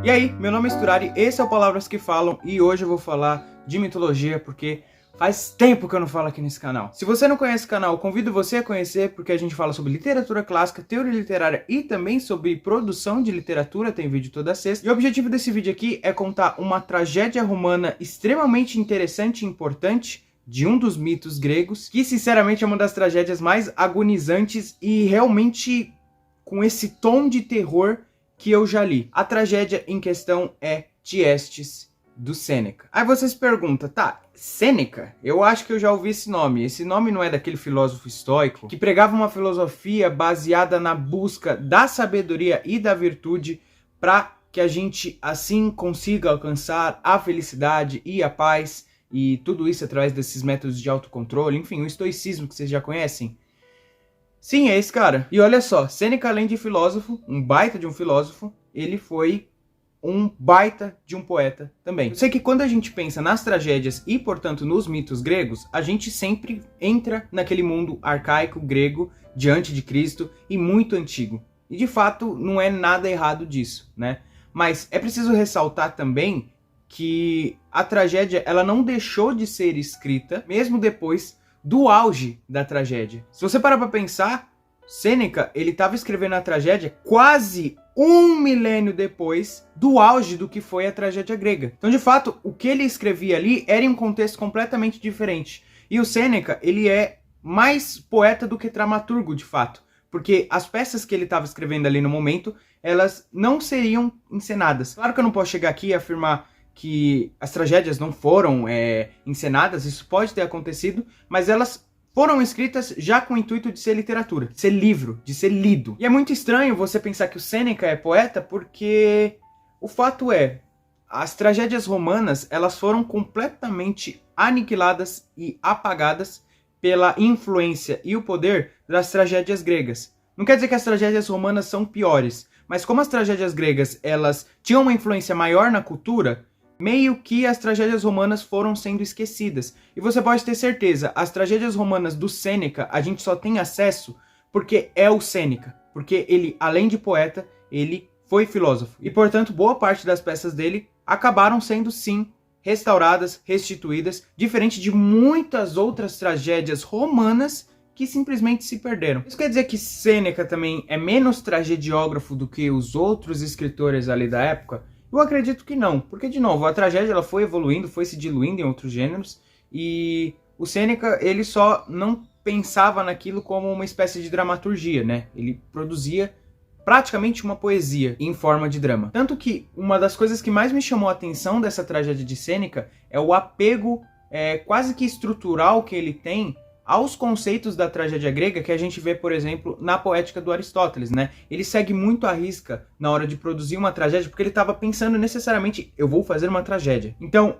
E aí, meu nome é Sturari, esse é o Palavras que Falam e hoje eu vou falar de mitologia porque faz tempo que eu não falo aqui nesse canal. Se você não conhece o canal, convido você a conhecer porque a gente fala sobre literatura clássica, teoria literária e também sobre produção de literatura, tem vídeo toda sexta. E o objetivo desse vídeo aqui é contar uma tragédia romana extremamente interessante e importante de um dos mitos gregos, que sinceramente é uma das tragédias mais agonizantes e realmente com esse tom de terror que eu já li. A tragédia em questão é Tiestes, do Sêneca. Aí você se pergunta, tá, Sêneca? Eu acho que eu já ouvi esse nome. Esse nome não é daquele filósofo estoico que pregava uma filosofia baseada na busca da sabedoria e da virtude para que a gente assim consiga alcançar a felicidade e a paz e tudo isso através desses métodos de autocontrole, enfim, o estoicismo que vocês já conhecem? Sim, é esse cara. E olha só, Sêneca, além de filósofo, um baita de um filósofo, ele foi um baita de um poeta também. Eu sei que quando a gente pensa nas tragédias e, portanto, nos mitos gregos, a gente sempre entra naquele mundo arcaico grego, diante de Cristo, e muito antigo. E, de fato, não é nada errado disso, né? Mas é preciso ressaltar também que a tragédia, ela não deixou de ser escrita, mesmo depois do auge da tragédia. Se você parar para pensar, Sêneca, ele estava escrevendo a tragédia quase um milênio depois do auge do que foi a tragédia grega. Então, de fato, o que ele escrevia ali era em um contexto completamente diferente. E o Sêneca, ele é mais poeta do que dramaturgo, de fato. Porque as peças que ele estava escrevendo ali no momento, elas não seriam encenadas. Claro que eu não posso chegar aqui e afirmar que as tragédias não foram encenadas, isso pode ter acontecido, mas elas foram escritas já com o intuito de ser literatura, de ser livro, de ser lido. E é muito estranho você pensar que o Sêneca é poeta, porque o fato é, as tragédias romanas, elas foram completamente aniquiladas e apagadas pela influência e o poder das tragédias gregas. Não quer dizer que as tragédias romanas são piores, mas como as tragédias gregas, elas tinham uma influência maior na cultura, meio que as tragédias romanas foram sendo esquecidas. E você pode ter certeza, as tragédias romanas do Sêneca, a gente só tem acesso porque é o Sêneca. Porque ele, além de poeta, ele foi filósofo. E, portanto, boa parte das peças dele acabaram sendo, sim, restauradas, restituídas, diferente de muitas outras tragédias romanas que simplesmente se perderam. Isso quer dizer que Sêneca também é menos tragediógrafo do que os outros escritores ali da época? Eu acredito que não, porque, de novo, a tragédia ela foi evoluindo, foi se diluindo em outros gêneros, e o Sêneca, ele só não pensava naquilo como uma espécie de dramaturgia, né? Ele produzia praticamente uma poesia em forma de drama. Tanto que uma das coisas que mais me chamou a atenção dessa tragédia de Sêneca é o apego quase que estrutural que ele tem aos conceitos da tragédia grega que a gente vê, por exemplo, na poética do Aristóteles, né? Ele segue muito à risca na hora de produzir uma tragédia, porque ele estava pensando necessariamente, eu vou fazer uma tragédia. Então,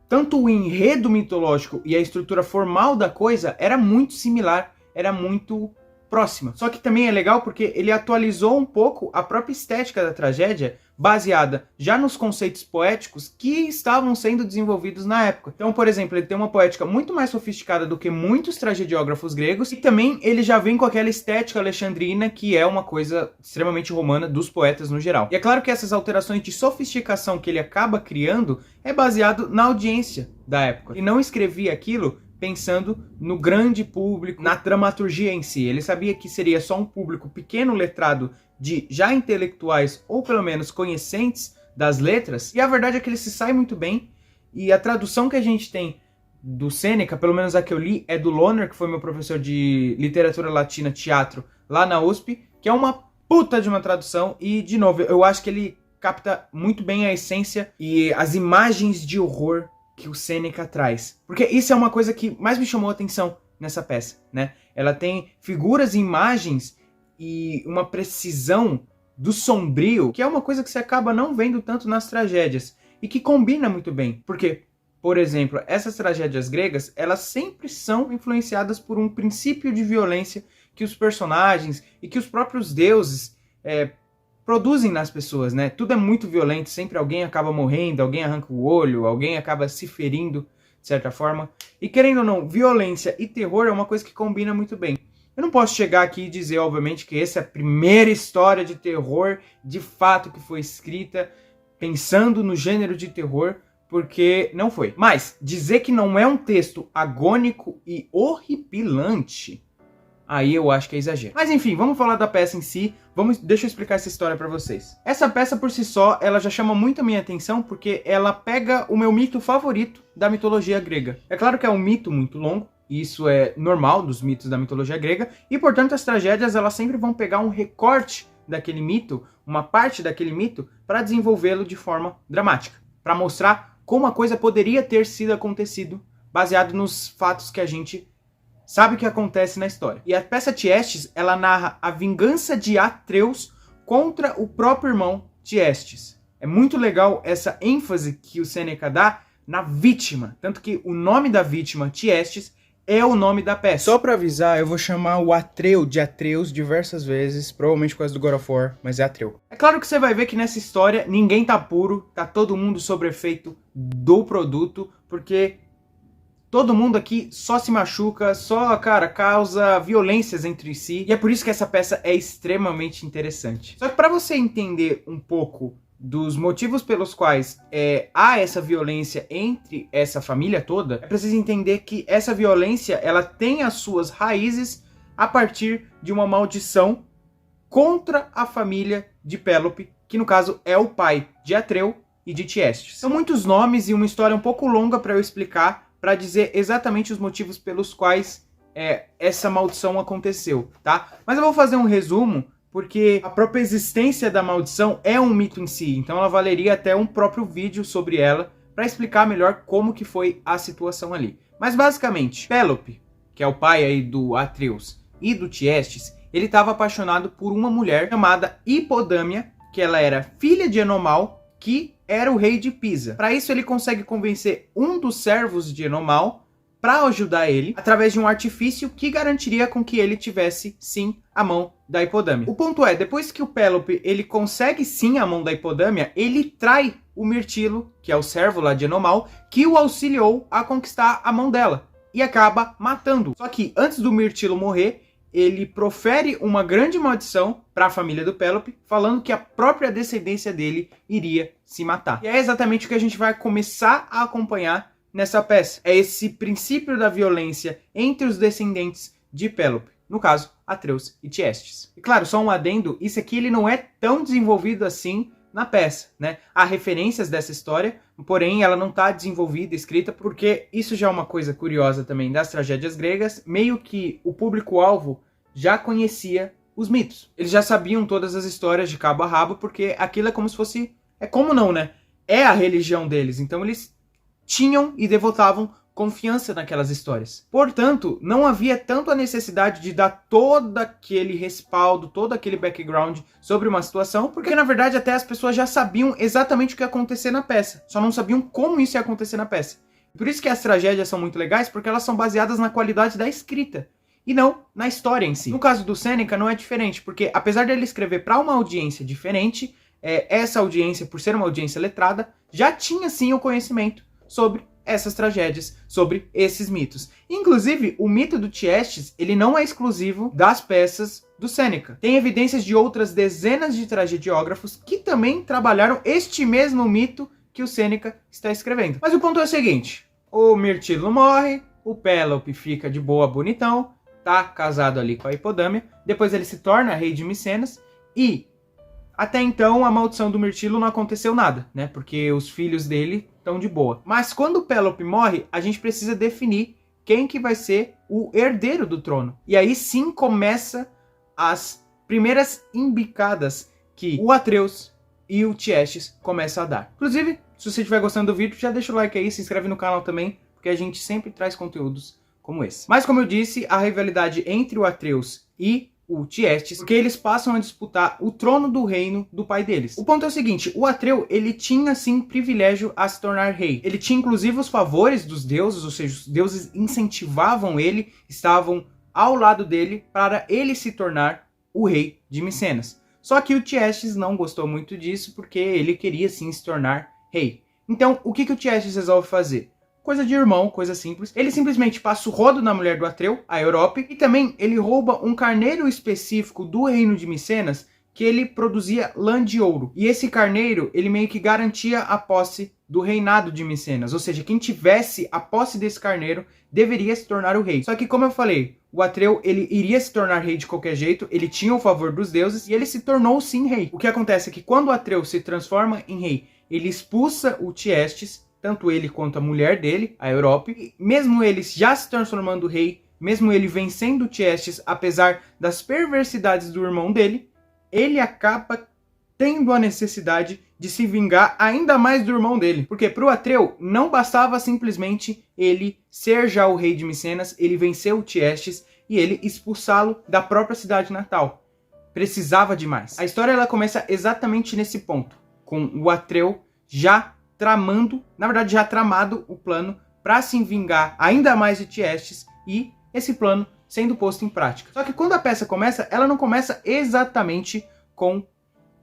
tanto o enredo mitológico e a estrutura formal da coisa era muito similar, era muito próxima. Só que também é legal porque ele atualizou um pouco a própria estética da tragédia, baseada já nos conceitos poéticos que estavam sendo desenvolvidos na época. Então, por exemplo, ele tem uma poética muito mais sofisticada do que muitos tragediógrafos gregos, e também ele já vem com aquela estética alexandrina, que é uma coisa extremamente romana dos poetas no geral. E é claro que essas alterações de sofisticação que ele acaba criando é baseado na audiência da época. E não escrevia aquilo pensando no grande público, na dramaturgia em si. Ele sabia que seria só um público pequeno, letrado, de já intelectuais ou pelo menos conhecentes das letras, e a verdade é que ele se sai muito bem, e a tradução que a gente tem do Sêneca, pelo menos a que eu li, é do Lohner, que foi meu professor de literatura latina teatro lá na USP, que é uma puta de uma tradução, e de novo, eu acho que ele capta muito bem a essência e as imagens de horror que o Sêneca traz. Porque isso é uma coisa que mais me chamou a atenção nessa peça, né? Ela tem figuras e imagens e uma precisão do sombrio, que é uma coisa que você acaba não vendo tanto nas tragédias, e que combina muito bem. Porque, por exemplo, essas tragédias gregas, elas sempre são influenciadas por um princípio de violência que os personagens e que os próprios deuses produzem nas pessoas, né? Tudo é muito violento, sempre alguém acaba morrendo, alguém arranca o olho, alguém acaba se ferindo, de certa forma. E querendo ou não, violência e terror é uma coisa que combina muito bem. Eu não posso chegar aqui e dizer, obviamente, que essa é a primeira história de terror, de fato, que foi escrita. pensando no gênero de terror, porque não foi. Mas dizer que não é um texto agônico e horripilante, aí eu acho que é exagero. Mas enfim, vamos falar da peça em si. Deixa eu explicar essa história pra vocês. Essa peça por si só, ela já chama muito a minha atenção porque ela pega o meu mito favorito da mitologia grega. É claro que é um mito muito longo, e isso é normal dos mitos da mitologia grega, e portanto as tragédias elas sempre vão pegar um recorte daquele mito, uma parte daquele mito, para desenvolvê-lo de forma dramática, para mostrar como a coisa poderia ter sido acontecido, baseado nos fatos que a gente sabe o que acontece na história. E a peça Tiestes, ela narra a vingança de Atreus contra o próprio irmão Tiestes. É muito legal essa ênfase que o Sêneca dá na vítima, tanto que o nome da vítima, Tiestes, é o nome da peça. Só pra avisar, eu vou chamar o Atreu de Atreus diversas vezes, provavelmente por causa do God of War, mas é Atreu. É claro que você vai ver que nessa história ninguém tá puro, tá todo mundo sob efeito do produto, porque todo mundo aqui só se machuca, cara, causa violências entre si, e é por isso que essa peça é extremamente interessante. Só que pra você entender um pouco dos motivos pelos quais há essa violência entre essa família toda, é preciso entender que essa violência ela tem as suas raízes a partir de uma maldição contra a família de Pélope, que no caso é o pai de Atreu e de Tiestes. São muitos nomes e uma história um pouco longa para eu explicar, para dizer exatamente os motivos pelos quais essa maldição aconteceu, tá? Mas eu vou fazer um resumo, porque a própria existência da maldição é um mito em si, então ela valeria até um próprio vídeo sobre ela, para explicar melhor como que foi a situação ali. Mas basicamente, Pélope, que é o pai aí do Atreus e do Tiestes, ele estava apaixonado por uma mulher chamada Hipodâmia, que ela era filha de Enomal, que era o rei de Pisa. Para isso ele consegue convencer um dos servos de Enomal para ajudar ele, através de um artifício que garantiria com que ele tivesse, sim, a mão da Hipodâmia. O ponto é, depois que o Pélope ele consegue sim a mão da Hipodâmia, ele trai o Mirtilo, que é o servo lá de Enomal, que o auxiliou a conquistar a mão dela, e acaba matando-o. Só que antes do Mirtilo morrer, ele profere uma grande maldição para a família do Pélope, falando que a própria descendência dele iria se matar. E é exatamente o que a gente vai começar a acompanhar nessa peça. É esse princípio da violência entre os descendentes de Pélope, no caso, Atreus e Tiestes. E claro, só um adendo, isso aqui ele não é tão desenvolvido assim na peça, né? Há referências dessa história, porém ela não está desenvolvida, escrita, porque isso já é uma coisa curiosa também das tragédias gregas, meio que o público-alvo já conhecia os mitos. Eles já sabiam todas as histórias de cabo a rabo, porque aquilo é como se fosse... É como não, né? É a religião deles, então eles tinham e devotavam confiança naquelas histórias. Portanto, não havia tanto a necessidade de dar todo aquele respaldo, todo aquele background sobre uma situação, porque na verdade até as pessoas já sabiam exatamente o que ia acontecer na peça, só não sabiam como isso ia acontecer na peça. Por isso que as tragédias são muito legais, porque elas são baseadas na qualidade da escrita, e não na história em si. No caso do Sêneca não é diferente, porque apesar dele escrever para uma audiência diferente, essa audiência, por ser uma audiência letrada, já tinha sim o conhecimento sobre essas tragédias, sobre esses mitos. Inclusive, o mito do Tiestes, ele não é exclusivo das peças do Sêneca. Tem evidências de outras dezenas de tragediógrafos que também trabalharam este mesmo mito que o Sêneca está escrevendo. Mas o ponto é o seguinte, o Mirtilo morre, o Pélope fica de boa bonitão, tá casado ali com a Hipodâmia, depois ele se torna rei de Micenas e até então a maldição do Mirtilo não aconteceu nada, né? Porque os filhos dele estão de boa. Mas quando o Pélope morre, a gente precisa definir quem que vai ser o herdeiro do trono. E aí sim começa as primeiras embicadas que o Atreus e o Tiestes começam a dar. Inclusive, se você estiver gostando do vídeo, já deixa o like aí, se inscreve no canal também, porque a gente sempre traz conteúdos como esse. Mas como eu disse, a rivalidade entre o Atreus e o Tiestes, porque eles passam a disputar o trono do reino do pai deles. O ponto é o seguinte, o Atreu, ele tinha sim privilégio a se tornar rei. Ele tinha inclusive os favores dos deuses, ou seja, os deuses incentivavam ele, estavam ao lado dele para ele se tornar o rei de Micenas. Só que o Tiestes não gostou muito disso, porque ele queria sim se tornar rei. Então, o que o Tiestes resolve fazer? Coisa de irmão, coisa simples. Ele simplesmente passa o rodo na mulher do Atreu, a Europa, e também ele rouba um carneiro específico do reino de Micenas, que ele produzia lã de ouro. E esse carneiro, ele meio que garantia a posse do reinado de Micenas. Ou seja, quem tivesse a posse desse carneiro deveria se tornar o rei. Só que, como eu falei, o Atreu, ele iria se tornar rei de qualquer jeito, ele tinha o favor dos deuses e ele se tornou sim rei. O que acontece é que quando o Atreu se transforma em rei, ele expulsa o Tiestes, tanto ele quanto a mulher dele, a Europa, e mesmo ele já se transformando rei, mesmo ele vencendo o Tiestes, apesar das perversidades do irmão dele, ele acaba tendo a necessidade de se vingar ainda mais do irmão dele. Porque para o Atreu não bastava simplesmente ele ser já o rei de Micenas, ele venceu o Tiestes e ele expulsá-lo da própria cidade natal. Precisava de mais. A história ela começa exatamente nesse ponto, com o Atreu já tramando, na verdade já tramado o plano para se vingar ainda mais de Tiestes e esse plano sendo posto em prática. Só que quando a peça começa, ela não começa exatamente com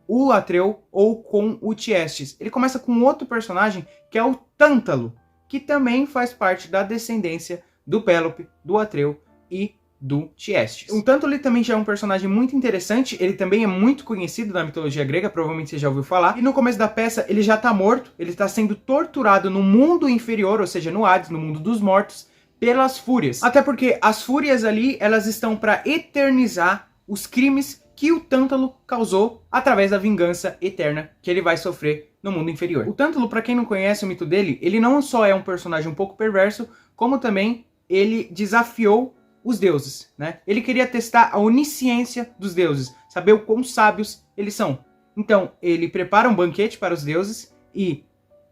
o Atreu ou com o Tiestes. Ele começa com outro personagem que é o Tântalo, que também faz parte da descendência do Pélope, do Atreu e do Tiestes. O Tântalo ele também já é um personagem muito interessante, ele também é muito conhecido na mitologia grega, provavelmente você já ouviu falar. E no começo da peça ele já está morto, ele está sendo torturado no mundo inferior, ou seja, no Hades, no mundo dos mortos, pelas fúrias. Até porque as fúrias ali, elas estão para eternizar os crimes que o Tântalo causou através da vingança eterna que ele vai sofrer no mundo inferior. O Tântalo, para quem não conhece o mito dele, ele não só é um personagem um pouco perverso, como também ele desafiou os deuses, né? Ele queria testar a onisciência dos deuses, saber o quão sábios eles são. Então, ele prepara um banquete para os deuses e,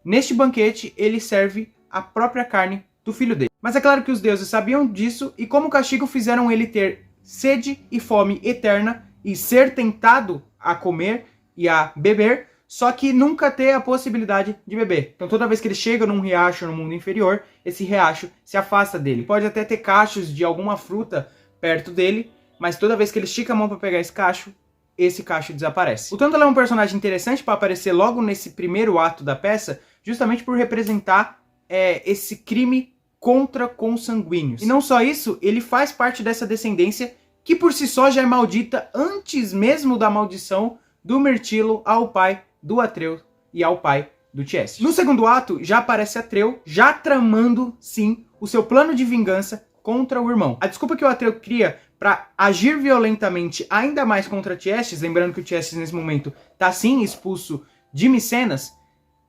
neste banquete, ele serve a própria carne do filho dele. Mas é claro que os deuses sabiam disso e, como castigo, fizeram ele ter sede e fome eterna e ser tentado a comer e a beber, só que nunca ter a possibilidade de beber. Então toda vez que ele chega num riacho no mundo inferior, esse riacho se afasta dele. Pode até ter cachos de alguma fruta perto dele, mas toda vez que ele estica a mão para pegar esse cacho desaparece. O Tântalo é um personagem interessante para aparecer logo nesse primeiro ato da peça, justamente por representar esse crime contra consanguíneos. E não só isso, ele faz parte dessa descendência que por si só já é maldita antes mesmo da maldição do Mirtilo ao pai do Atreu e ao pai do Tiestes. No segundo ato, já aparece Atreu, já tramando, sim, o seu plano de vingança contra o irmão. A desculpa que o Atreu cria para agir violentamente ainda mais contra Tiestes, lembrando que o Tiestes nesse momento está sim expulso de Micenas,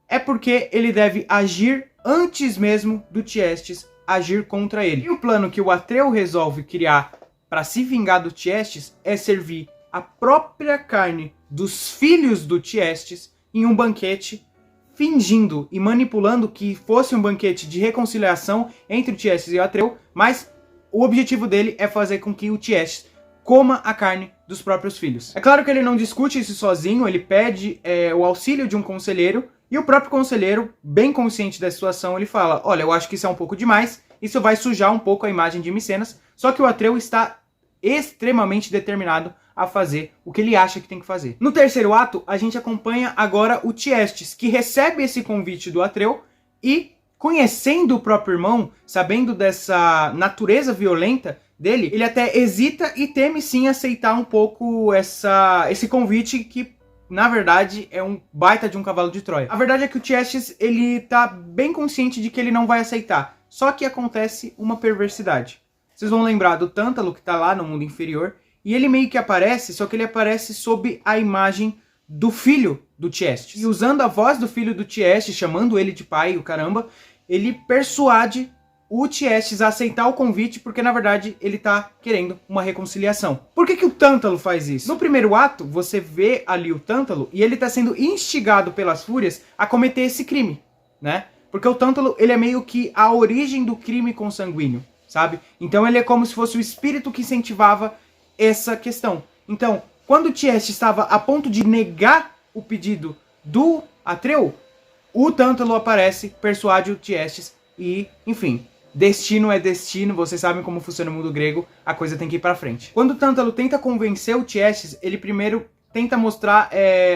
é porque ele deve agir antes mesmo do Tiestes agir contra ele. E o plano que o Atreu resolve criar para se vingar do Tiestes é servir a própria carne dos filhos do Tiestes em um banquete, fingindo e manipulando que fosse um banquete de reconciliação entre o Tiestes e o Atreu, mas o objetivo dele é fazer com que o Tiestes coma a carne dos próprios filhos. É claro que ele não discute isso sozinho, ele pede o auxílio de um conselheiro, e o próprio conselheiro, bem consciente da situação, ele fala: olha, eu acho que isso é um pouco demais, isso vai sujar um pouco a imagem de Micenas, só que o Atreu está extremamente determinado a fazer o que ele acha que tem que fazer. No terceiro ato, a gente acompanha agora o Tiestes, que recebe esse convite do Atreu e, conhecendo o próprio irmão, sabendo dessa natureza violenta dele, ele até hesita e teme sim aceitar um pouco esse convite que, na verdade, é um baita de um cavalo de Troia. A verdade é que o Tiestes, ele tá bem consciente de que ele não vai aceitar, só que acontece uma perversidade. Vocês vão lembrar do Tântalo, que tá lá no mundo inferior, e ele meio que aparece, só que ele aparece sob a imagem do filho do Tiestes. E usando a voz do filho do Tiestes, chamando ele de pai, o caramba, ele persuade o Tiestes a aceitar o convite, porque na verdade ele tá querendo uma reconciliação. Por que o Tântalo faz isso? No primeiro ato, você vê ali o Tântalo e ele tá sendo instigado pelas fúrias a cometer esse crime, né? Porque o Tântalo, ele é meio que a origem do crime consanguíneo, sabe? Então ele é como se fosse o espírito que incentivava essa questão. Então, quando o Tiestes estava a ponto de negar o pedido do Atreu, o Tântalo aparece, persuade o Tiestes e, enfim, destino é destino, vocês sabem como funciona o mundo grego, a coisa tem que ir pra frente. Quando o Tântalo tenta convencer o Tiestes, ele primeiro tenta mostrar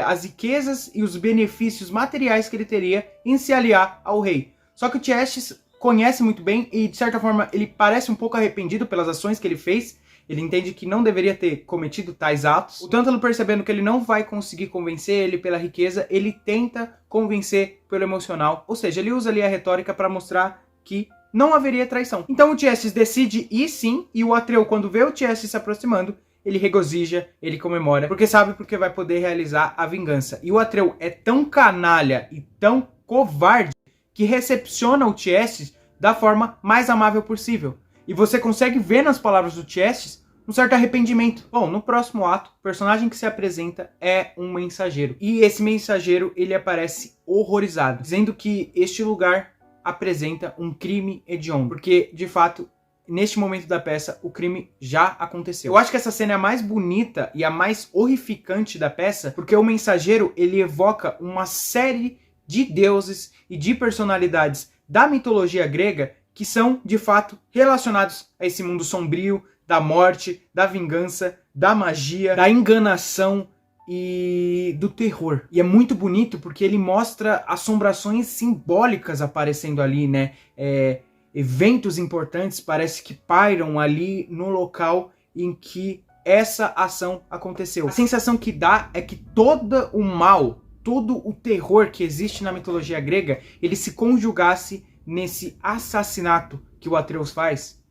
as riquezas e os benefícios materiais que ele teria em se aliar ao rei. Só que o Tiestes conhece muito bem e, de certa forma, ele parece um pouco arrependido pelas ações que ele fez, ele entende que não deveria ter cometido tais atos. O Tântalo, percebendo que ele não vai conseguir convencer ele pela riqueza, ele tenta convencer pelo emocional, ou seja, ele usa ali a retórica para mostrar que não haveria traição. Então o Tiestes decide ir sim, e o Atreu, quando vê o Tiestes se aproximando, ele regozija, ele comemora, porque sabe porque vai poder realizar a vingança. E o Atreu é tão canalha e tão covarde que recepciona o Tiestes da forma mais amável possível. E você consegue ver nas palavras do Tiestes um certo arrependimento. Bom, no próximo ato, o personagem que se apresenta é um mensageiro. E esse mensageiro, ele aparece horrorizado, dizendo que este lugar apresenta um crime hediondo. Porque, de fato, neste momento da peça, o crime já aconteceu. Eu acho que essa cena é a mais bonita e a mais horrificante da peça, porque o mensageiro, ele evoca uma série de deuses e de personalidades da mitologia grega que são, de fato, relacionados a esse mundo sombrio, da morte, da vingança, da magia, da enganação e do terror. E é muito bonito porque ele mostra assombrações simbólicas aparecendo ali, né? Eventos importantes parece que pairam ali no local em que essa ação aconteceu. A sensação que dá é que todo o mal, todo o terror que existe na mitologia grega, ele se conjugasse nesse assassinato que o Atreus faz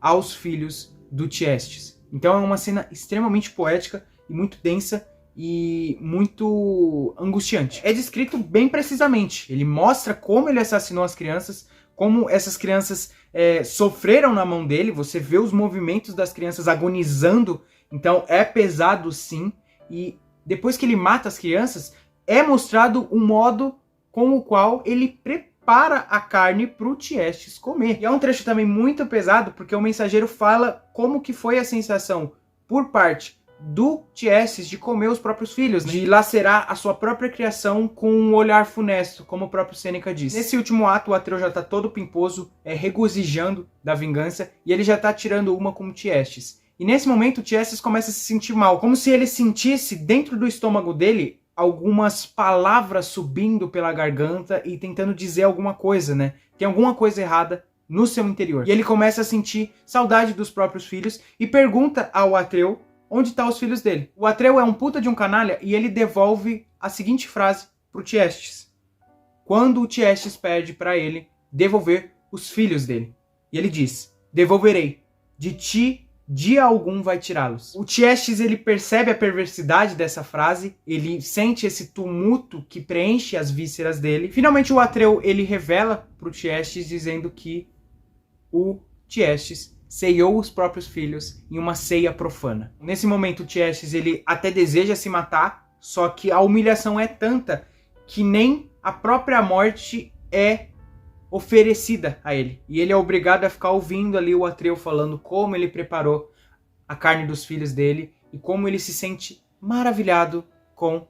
aos filhos do Tiestes. Então é uma cena extremamente poética e muito densa e muito angustiante. É descrito bem precisamente. Ele mostra como ele assassinou as crianças, como essas crianças sofreram na mão dele. Você vê os movimentos das crianças agonizando. Então é pesado sim. E depois que ele mata as crianças, é mostrado o modo com o qual ele prepara a carne para o Tiestes comer. E é um trecho também muito pesado, porque o mensageiro fala como que foi a sensação por parte do Tiestes de comer os próprios filhos, né? De lacerar a sua própria criação com um olhar funesto, como o próprio Sêneca diz. Nesse último ato, o Atreu já está todo pimposo, regozijando da vingança, e ele já está tirando uma com o Tiestes. E nesse momento, o Tiestes começa a se sentir mal, como se ele sentisse dentro do estômago dele algumas palavras subindo pela garganta e tentando dizer alguma coisa, né? Tem alguma coisa errada no seu interior. E ele começa a sentir saudade dos próprios filhos e pergunta ao Atreu onde estão os filhos dele. O Atreu é um puta de um canalha e ele devolve a seguinte frase pro Tiestes. Quando o Tiestes pede para ele devolver os filhos dele. E ele diz, devolverei, de ti dia algum vai tirá-los. O Tiestes, ele percebe a perversidade dessa frase, ele sente esse tumulto que preenche as vísceras dele. Finalmente o Atreu, ele revela pro Tiestes dizendo que o Tiestes ceiou os próprios filhos em uma ceia profana. Nesse momento o Tiestes, ele até deseja se matar, só que a humilhação é tanta que nem a própria morte é oferecida a ele. E ele é obrigado a ficar ouvindo ali o Atreu falando como ele preparou a carne dos filhos dele e como ele se sente maravilhado com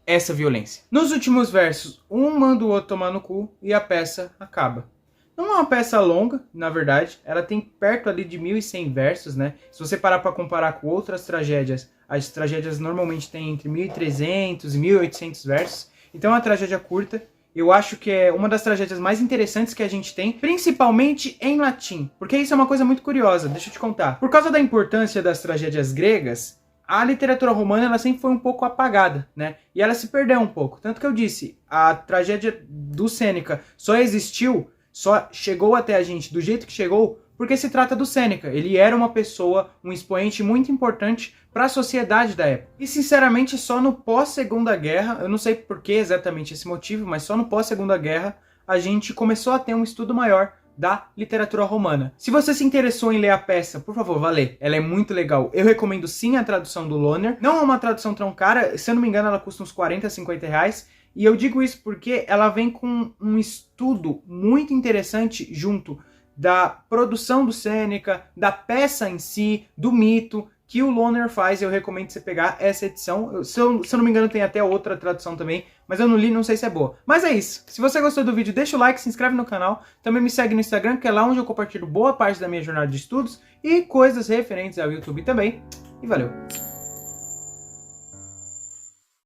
essa violência. Nos últimos versos, um manda o outro tomar no cu e a peça acaba. Não é uma peça longa, na verdade, ela tem perto ali de 1.100 versos, né? Se você parar para comparar com outras tragédias, as tragédias normalmente têm entre 1.300 e 1.800 versos, então é uma tragédia curta. Eu acho que é uma das tragédias mais interessantes que a gente tem, principalmente em latim, porque isso é uma coisa muito curiosa, deixa eu te contar. Por causa da importância das tragédias gregas, a literatura romana ela sempre foi um pouco apagada, né? E ela se perdeu um pouco. Tanto que eu disse, a tragédia do Sêneca só existiu, só chegou até a gente do jeito que chegou, porque se trata do Sêneca. Ele era uma pessoa, um expoente muito importante para a sociedade da época. E sinceramente só no pós-Segunda Guerra, eu não sei por que exatamente esse motivo, mas só no pós-Segunda Guerra a gente começou a ter um estudo maior da literatura romana. Se você se interessou em ler a peça, por favor, vá ler. Ela é muito legal. Eu recomendo sim a tradução do Loner. Não é uma tradução tão cara, se eu não me engano ela custa uns 40, 50 reais. E eu digo isso porque ela vem com um estudo muito interessante junto da produção do Sêneca, da peça em si, do mito que o Loner faz. Eu recomendo você pegar essa edição. Se eu não me engano tem até outra tradução também, mas eu não li, não sei se é boa. Mas é isso. Se você gostou do vídeo, deixa o like, se inscreve no canal. Também me segue no Instagram, que é lá onde eu compartilho boa parte da minha jornada de estudos e coisas referentes ao YouTube também. E valeu!